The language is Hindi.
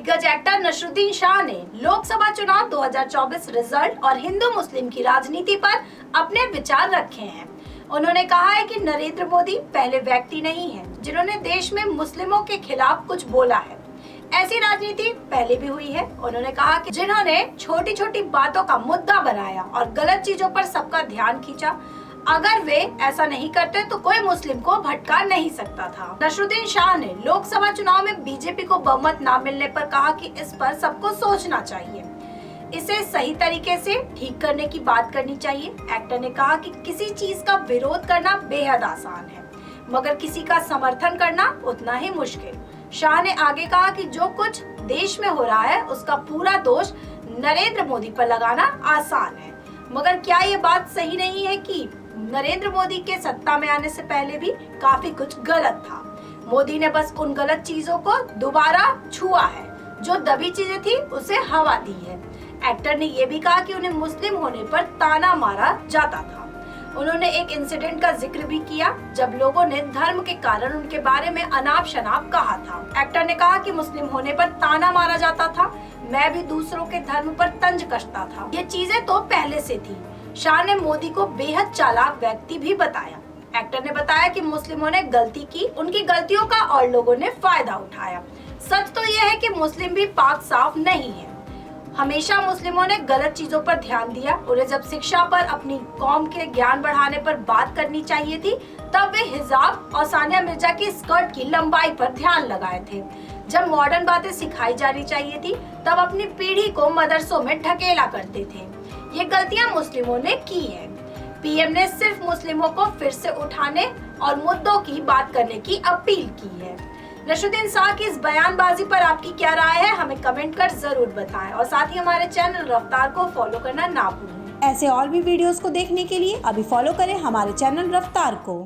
दिग्गज एक्टर नसरुद्दीन शाह ने लोकसभा चुनाव 2024 रिजल्ट और हिंदू मुस्लिम की राजनीति पर अपने विचार रखे हैं। उन्होंने कहा है कि नरेंद्र मोदी पहले व्यक्ति नहीं है जिन्होंने देश में मुस्लिमों के खिलाफ कुछ बोला है। ऐसी राजनीति पहले भी हुई है। उन्होंने कहा कि जिन्होंने छोटी छोटी बातों का मुद्दा बनाया और गलत चीजों पर सबका ध्यान खींचा, अगर वे ऐसा नहीं करते तो कोई मुस्लिम को भटका नहीं सकता था। नसरुद्दीन शाह ने लोकसभा चुनाव में बीजेपी को बहुमत न मिलने पर कहा कि इस पर सबको सोचना चाहिए, इसे सही तरीके से ठीक करने की बात करनी चाहिए। एक्टर ने कहा कि किसी चीज का विरोध करना बेहद आसान है, मगर किसी का समर्थन करना उतना ही मुश्किल। शाह ने आगे कहा कि जो कुछ देश में हो रहा है उसका पूरा दोष नरेंद्र मोदी पर लगाना आसान है, मगर क्या ये बात सही नहीं है कि नरेंद्र मोदी के सत्ता में आने से पहले भी काफी कुछ गलत था। मोदी ने बस उन गलत चीजों को दोबारा छुआ है, जो दबी चीजें थी उसे हवा दी है। एक्टर ने ये भी कहा कि उन्हें मुस्लिम होने पर ताना मारा जाता था। उन्होंने एक इंसिडेंट का जिक्र भी किया जब लोगों ने धर्म के कारण उनके बारे में अनाप शनाप कहा था। एक्टर ने कहा कि मुस्लिम होने पर ताना मारा जाता था, मैं भी दूसरों के धर्म पर तंज कसता था, ये चीजें तो पहले से थी। शाह ने मोदी को बेहद चालाक व्यक्ति भी बताया। एक्टर ने बताया कि मुस्लिमों ने गलती की, उनकी गलतियों का और लोगों ने फायदा उठाया। सच तो यह है कि मुस्लिम भी पाक साफ नहीं है। हमेशा मुस्लिमों ने गलत चीजों पर ध्यान दिया। उन्हें जब शिक्षा पर, अपनी कौम के ज्ञान बढ़ाने पर बात करनी चाहिए थी, तब वे हिजाब और सानिया मिर्जा की स्कर्ट की लंबाई पर ध्यान लगाए थे। जब मॉडर्न बातें सिखाई जानी चाहिए थी, तब अपनी पीढ़ी को मदरसों में ढकेला करते थे। ये गलतियां मुस्लिमों ने की है। पीएम ने सिर्फ मुस्लिमों को फिर से उठाने और मुद्दों की बात करने की अपील की है। नसरुद्दीन शाह की इस बयानबाजी पर आपकी क्या राय है, हमें कमेंट कर जरूर बताएं और साथ ही हमारे चैनल रफ्तार को फॉलो करना ना भूलें। ऐसे और भी वीडियोस को देखने के लिए अभी फॉलो करें हमारे चैनल रफ्तार को।